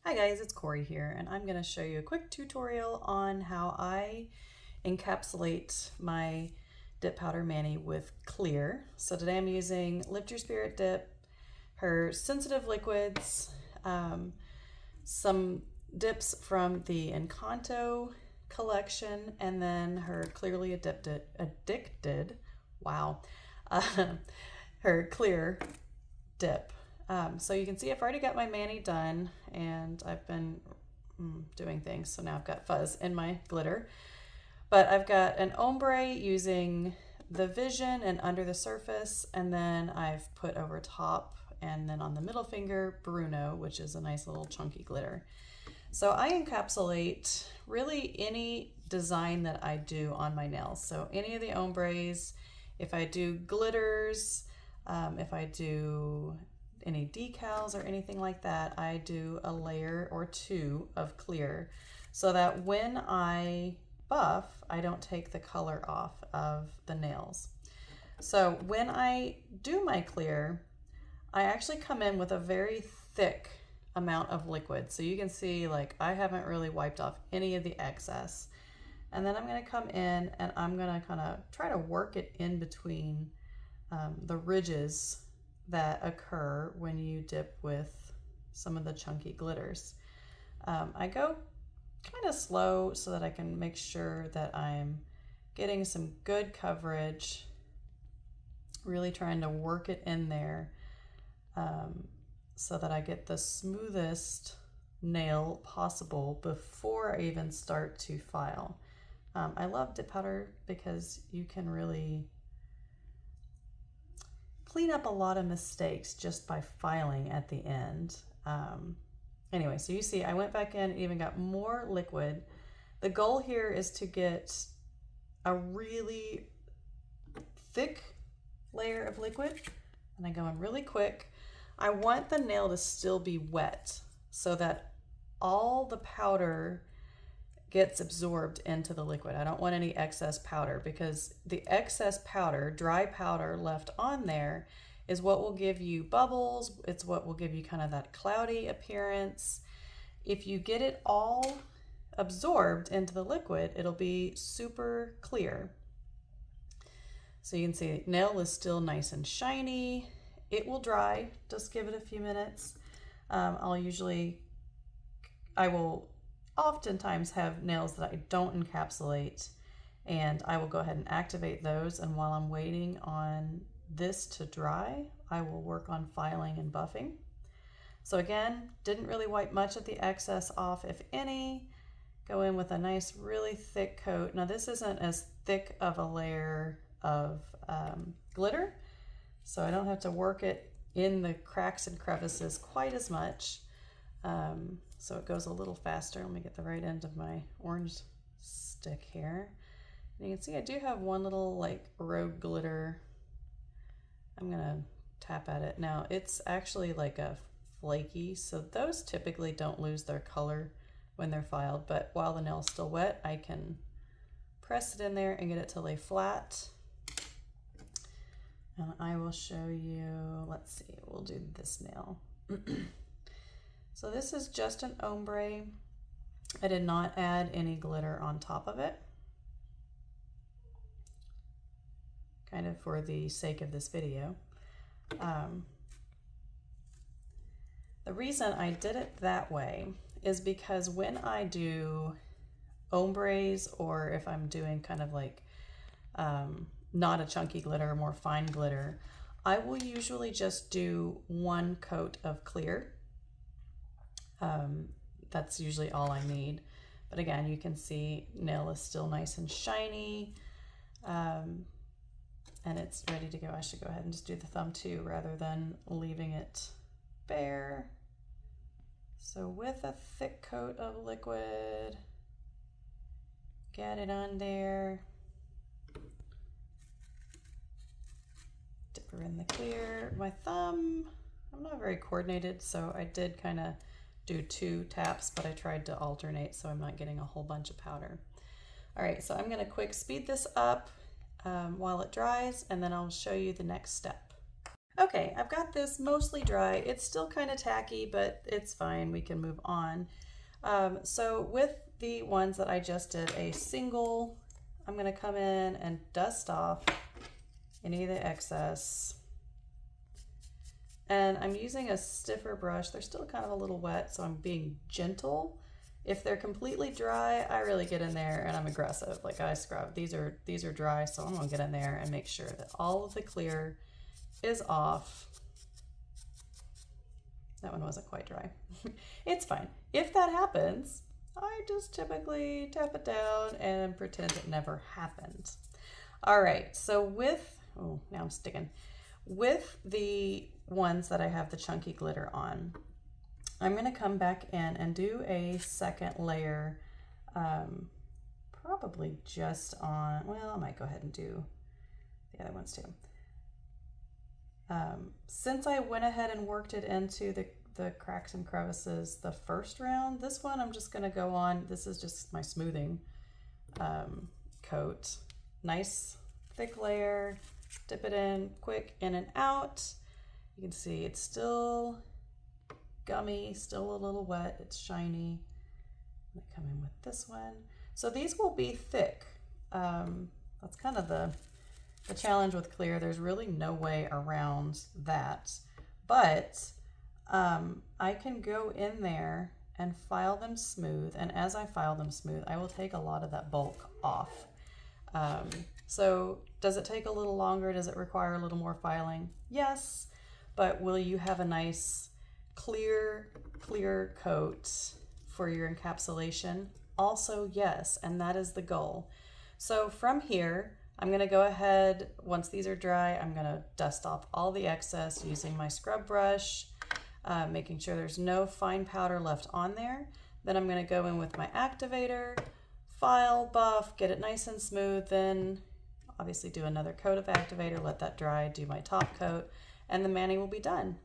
Hi guys, it's Corey here, and I'm going to show you a quick tutorial on how I encapsulate my dip powder mani with clear. So today I'm using Lift Your Spirit dip, her sensitive liquids, some dips from the Encanto collection, and then her clearly addicted, wow, her clear dip. So you can see I've already got my mani done, and I've been doing things, so now I've got fuzz in my glitter. But I've got an ombre using the Vision and Under the Surface, and then I've put over top and then on the middle finger Bruno, which is a nice little chunky glitter. So I encapsulate really any design that I do on my nails. So any of the ombres, if I do glitters, if I do any decals or anything like that, I do a layer or two of clear so that when I buff, I don't take the color off of the nails. So when I do my clear, I actually come in with a very thick amount of liquid. So you can see, like, I haven't really wiped off any of the excess. And then I'm going to come in and I'm going to kind of try to work it in between the ridges that occur when you dip with some of the chunky glitters. I go kind of slow so that I can make sure that I'm getting some good coverage, really trying to work it in there so that I get the smoothest nail possible before I even start to file. I love dip powder because you can really clean up a lot of mistakes just by filing at the end. Anyway, so you see I went back in and even got more liquid. The goal here is to get a really thick layer of liquid, and I go in really quick. I want the nail to still be wet so that all the powder gets absorbed into the liquid. I don't want any excess powder, because the excess powder, dry powder left on there, is what will give you bubbles. It's what will give you kind of that cloudy appearance. If you get it all absorbed into the liquid, it'll be super clear. So you can see the nail is still nice and shiny. It will dry, just give it a few minutes. I will oftentimes have nails that I don't encapsulate, and I will go ahead and activate those, and while I'm waiting on this to dry, I will work on filing and buffing. So again, didn't really wipe much of the excess off, if any. Go in with a nice really thick coat. Now this isn't as thick of a layer of glitter, so I don't have to work it in the cracks and crevices quite as much. So it goes a little faster. Let me get the right end of my orange stick here. And you can see I do have one little like rogue glitter. I'm gonna tap at it. Now it's actually like a flaky, so those typically don't lose their color when they're filed, but while the nail's still wet, I can press it in there and get it to lay flat. And I will show you, let's see, we'll do this nail. So this is just an ombre. I did not add any glitter on top of it, kind of for the sake of this video. The reason I did it that way is because when I do ombres, or if I'm doing kind of like not a chunky glitter, more fine glitter, I will usually just do one coat of clear. That's usually all I need. But again, you can see nail is still nice and shiny, and it's ready to go. I should go ahead and just do the thumb too, rather than leaving it bare. So with a thick coat of liquid, get it on there, dip her in the clear. My thumb, I'm not very coordinated, so I did kind of do 2 taps, but I tried to alternate so I'm not getting a whole bunch of powder. All right, so I'm gonna quick speed this up while it dries, and then I'll show you the next step. Okay, I've got this mostly dry. It's still kind of tacky, but it's fine. We can move on. So with the ones that I just did a single, I'm going to come in and dust off any of the excess. And I'm using a stiffer brush. They're still kind of a little wet, so I'm being gentle. If they're completely dry, I really get in there and I'm aggressive. Like I scrub. These are dry, so I'm gonna get in there and make sure that all of the clear is off. That one wasn't quite dry. It's fine. If that happens, I just typically tap it down and pretend it never happened. All right, so oh, now I'm sticking. With the ones that I have the chunky glitter on, I'm going to come back in and do a second layer, probably just on, well, I might go ahead and do the other ones too. Since I went ahead and worked it into the cracks and crevices the first round, this one I'm just going to go on, this is just my smoothing coat. Nice thick layer, dip it in quick, in and out. You can see it's still gummy, still a little wet, it's shiny. I'm gonna come in with this one. So these will be thick. That's kind of the challenge with clear. There's really no way around that. But I can go in there and file them smooth. And as I file them smooth, I will take a lot of that bulk off. So does it take a little longer? Does it require a little more filing? Yes, but will you have a nice clear coat for your encapsulation? Also yes, and that is the goal. So from here, I'm gonna go ahead, once these are dry, I'm gonna dust off all the excess using my scrub brush, making sure there's no fine powder left on there. Then I'm gonna go in with my activator, file, buff, get it nice and smooth, then obviously do another coat of activator, let that dry, do my top coat, and the mani will be done.